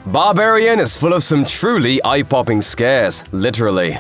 Barbarian is full of some truly eye-popping scares, literally.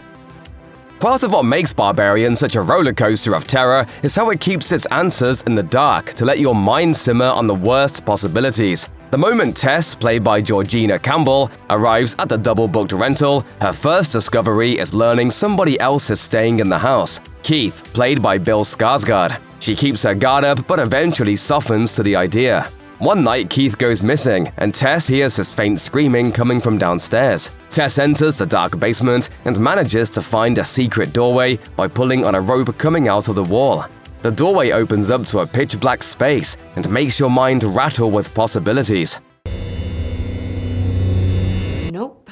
Part of what makes Barbarian such a roller coaster of terror is how it keeps its answers in the dark to let your mind simmer on the worst possibilities. The moment Tess, played by Georgina Campbell, arrives at the double-booked rental, her first discovery is learning somebody else is staying in the house. Keith, played by Bill Skarsgård. She keeps her guard up but eventually softens to the idea. One night, Keith goes missing, and Tess hears his faint screaming coming from downstairs. Tess enters the dark basement and manages to find a secret doorway by pulling on a rope coming out of the wall. The doorway opens up to a pitch-black space and makes your mind rattle with possibilities. Nope.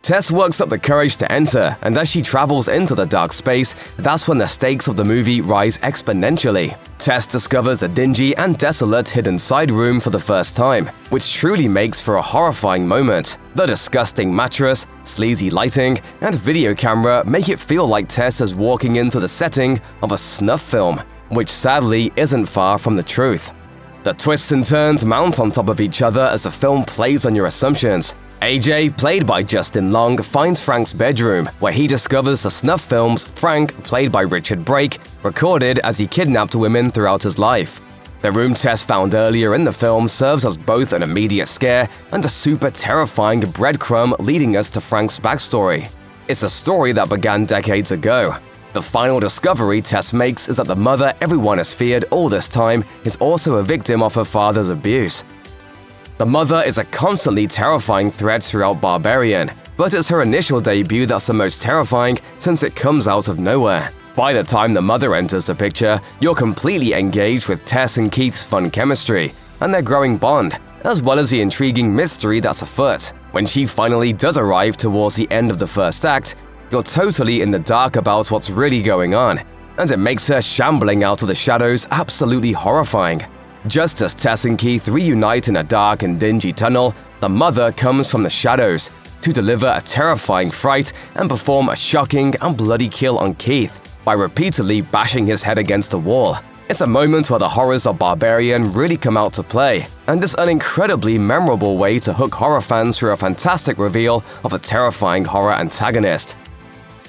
Tess works up the courage to enter, and as she travels into the dark space, that's when the stakes of the movie rise exponentially. Tess discovers a dingy and desolate hidden side room for the first time, which truly makes for a horrifying moment. The disgusting mattress, sleazy lighting, and video camera make it feel like Tess is walking into the setting of a snuff film, which sadly isn't far from the truth. The twists and turns mount on top of each other as the film plays on your assumptions. AJ, played by Justin Long, finds Frank's bedroom, where he discovers the snuff films Frank, played by Richard Brake, recorded as he kidnapped women throughout his life. The room Tess found earlier in the film serves as both an immediate scare and a super terrifying breadcrumb leading us to Frank's backstory. It's a story that began decades ago. The final discovery Tess makes is that the mother everyone has feared all this time is also a victim of her father's abuse. The mother is a constantly terrifying threat throughout Barbarian, but it's her initial debut that's the most terrifying since it comes out of nowhere. By the time the mother enters the picture, you're completely engaged with Tess and Keith's fun chemistry and their growing bond, as well as the intriguing mystery that's afoot. When she finally does arrive towards the end of the first act, you're totally in the dark about what's really going on, and it makes her shambling out of the shadows absolutely horrifying. Just as Tess and Keith reunite in a dark and dingy tunnel, the mother comes from the shadows to deliver a terrifying fright and perform a shocking and bloody kill on Keith by repeatedly bashing his head against a wall. It's a moment where the horrors of Barbarian really come out to play, and it's an incredibly memorable way to hook horror fans through a fantastic reveal of a terrifying horror antagonist.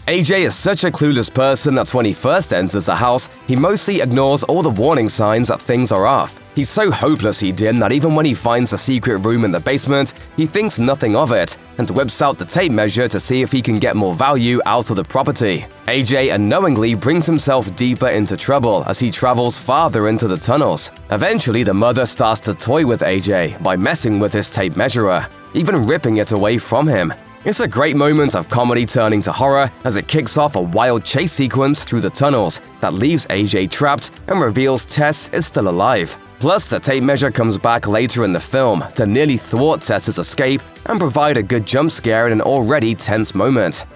AJ is such a clueless person that when he first enters the house, he mostly ignores all the warning signs that things are off. He's so hopelessly dim that even when he finds the secret room in the basement, he thinks nothing of it and whips out the tape measure to see if he can get more value out of the property. AJ unknowingly brings himself deeper into trouble as he travels farther into the tunnels. Eventually, the mother starts to toy with AJ by messing with his tape measurer, even ripping it away from him. It's a great moment of comedy turning to horror as it kicks off a wild chase sequence through the tunnels that leaves AJ trapped and reveals Tess is still alive. Plus, the tape measure comes back later in the film to nearly thwart Tess's escape and provide a good jump scare in an already tense moment.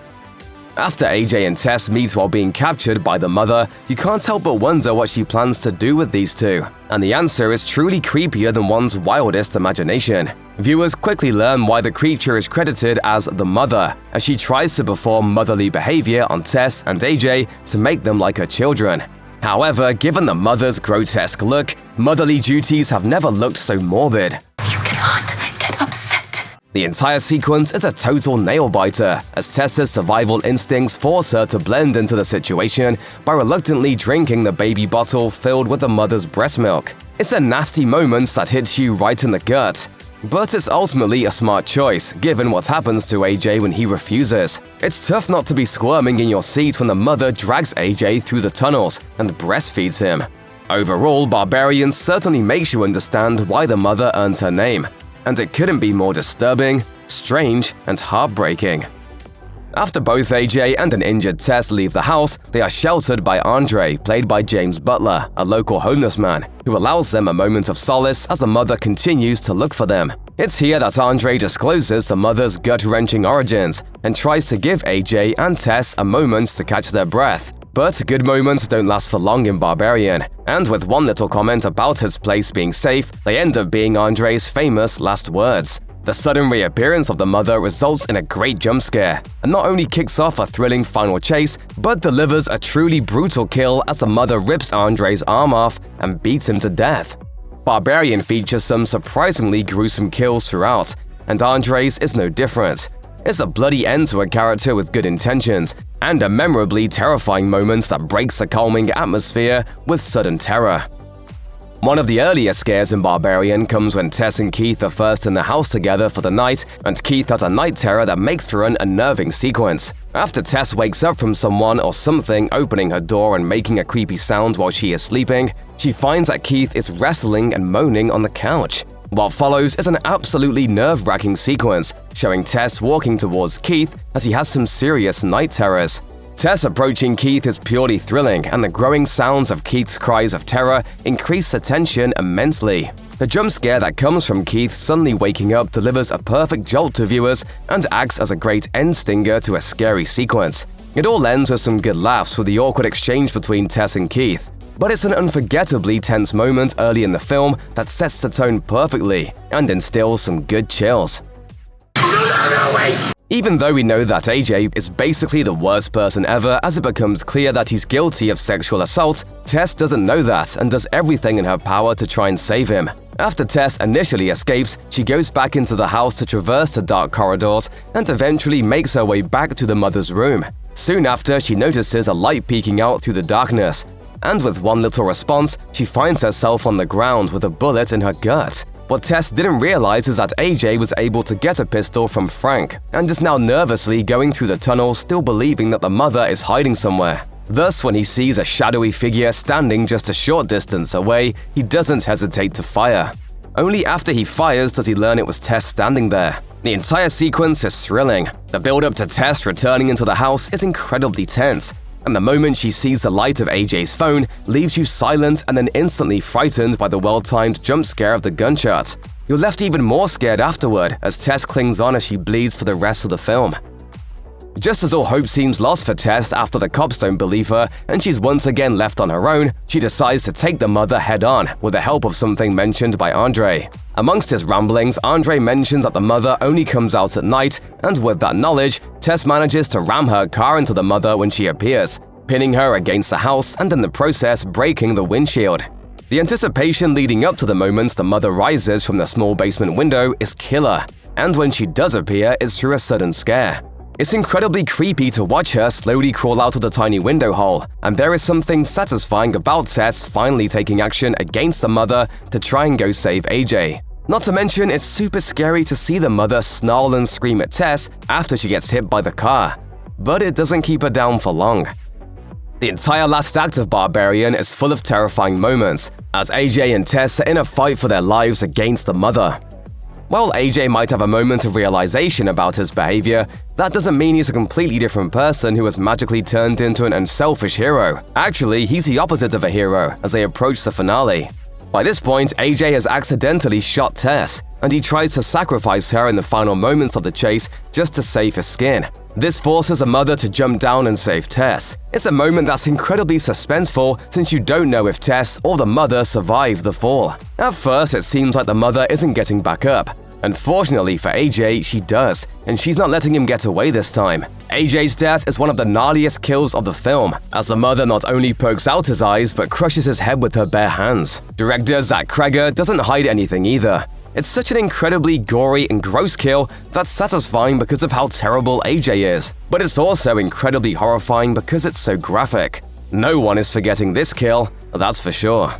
After AJ and Tess meet while being captured by the mother, you can't help but wonder what she plans to do with these two. And the answer is truly creepier than one's wildest imagination. Viewers quickly learn why the creature is credited as the mother, as she tries to perform motherly behavior on Tess and AJ to make them like her children. However, given the mother's grotesque look, motherly duties have never looked so morbid. You cannot get upset. The entire sequence is a total nail-biter, as Tessa's survival instincts force her to blend into the situation by reluctantly drinking the baby bottle filled with the mother's breast milk. It's a nasty moment that hits you right in the gut. But it's ultimately a smart choice, given what happens to AJ when he refuses. It's tough not to be squirming in your seat when the mother drags AJ through the tunnels and breastfeeds him. Overall, Barbarian certainly makes you understand why the mother earns her name, and it couldn't be more disturbing, strange, and heartbreaking. After both AJ and an injured Tess leave the house, they are sheltered by Andre, played by James Butler, a local homeless man, who allows them a moment of solace as the mother continues to look for them. It's here that Andre discloses the mother's gut-wrenching origins and tries to give AJ and Tess a moment to catch their breath. But good moments don't last for long in Barbarian, and with one little comment about his place being safe, they end up being Andre's famous last words. The sudden reappearance of the mother results in a great jump scare, and not only kicks off a thrilling final chase, but delivers a truly brutal kill as the mother rips Andre's arm off and beats him to death. Barbarian features some surprisingly gruesome kills throughout, and Andre's is no different. It's a bloody end to a character with good intentions, and a memorably terrifying moment that breaks the calming atmosphere with sudden terror. One of the earlier scares in Barbarian comes when Tess and Keith are first in the house together for the night, and Keith has a night terror that makes for an unnerving sequence. After Tess wakes up from someone or something opening her door and making a creepy sound while she is sleeping, she finds that Keith is wrestling and moaning on the couch. What follows is an absolutely nerve-wracking sequence, showing Tess walking towards Keith as he has some serious night terrors. Tess approaching Keith is purely thrilling, and the growing sounds of Keith's cries of terror increase the tension immensely. The jump scare that comes from Keith suddenly waking up delivers a perfect jolt to viewers and acts as a great end stinger to a scary sequence. It all ends with some good laughs with the awkward exchange between Tess and Keith. But it's an unforgettably tense moment early in the film that sets the tone perfectly and instills some good chills. Even though we know that AJ is basically the worst person ever as it becomes clear that he's guilty of sexual assault, Tess doesn't know that and does everything in her power to try and save him. After Tess initially escapes, she goes back into the house to traverse the dark corridors and eventually makes her way back to the mother's room. Soon after, she notices a light peeking out through the darkness, and with one little response, she finds herself on the ground with a bullet in her gut. What Tess didn't realize is that AJ was able to get a pistol from Frank and is now nervously going through the tunnel, still believing that the mother is hiding somewhere. Thus, when he sees a shadowy figure standing just a short distance away, he doesn't hesitate to fire. Only after he fires does he learn it was Tess standing there. The entire sequence is thrilling. The build-up to Tess returning into the house is incredibly tense, and the moment she sees the light of AJ's phone leaves you silent and then instantly frightened by the well-timed jump scare of the gunshot. You're left even more scared afterward as Tess clings on as she bleeds for the rest of the film. Just as all hope seems lost for Tess after the cops don't believe her and she's once again left on her own, she decides to take the mother head-on with the help of something mentioned by Andre. Amongst his ramblings, Andre mentions that the mother only comes out at night, and with that knowledge, Tess manages to ram her car into the mother when she appears, pinning her against the house and in the process breaking the windshield. The anticipation leading up to the moments the mother rises from the small basement window is killer, and when she does appear, it's through a sudden scare. It's incredibly creepy to watch her slowly crawl out of the tiny window hole, and there is something satisfying about Tess finally taking action against the mother to try and go save AJ. Not to mention, it's super scary to see the mother snarl and scream at Tess after she gets hit by the car. But it doesn't keep her down for long. The entire last act of Barbarian is full of terrifying moments, as AJ and Tess are in a fight for their lives against the mother. While AJ might have a moment of realization about his behavior, that doesn't mean he's a completely different person who has magically turned into an unselfish hero. Actually, he's the opposite of a hero as they approach the finale. By this point, AJ has accidentally shot Tess, and he tries to sacrifice her in the final moments of the chase just to save his skin. This forces a mother to jump down and save Tess. It's a moment that's incredibly suspenseful since you don't know if Tess or the mother survived the fall. At first, it seems like the mother isn't getting back up. Unfortunately for AJ, she does, and she's not letting him get away this time. AJ's death is one of the gnarliest kills of the film, as the mother not only pokes out his eyes but crushes his head with her bare hands. Director Zach Kreger doesn't hide anything either. It's such an incredibly gory and gross kill that's satisfying because of how terrible AJ is, but it's also incredibly horrifying because it's so graphic. No one is forgetting this kill, that's for sure.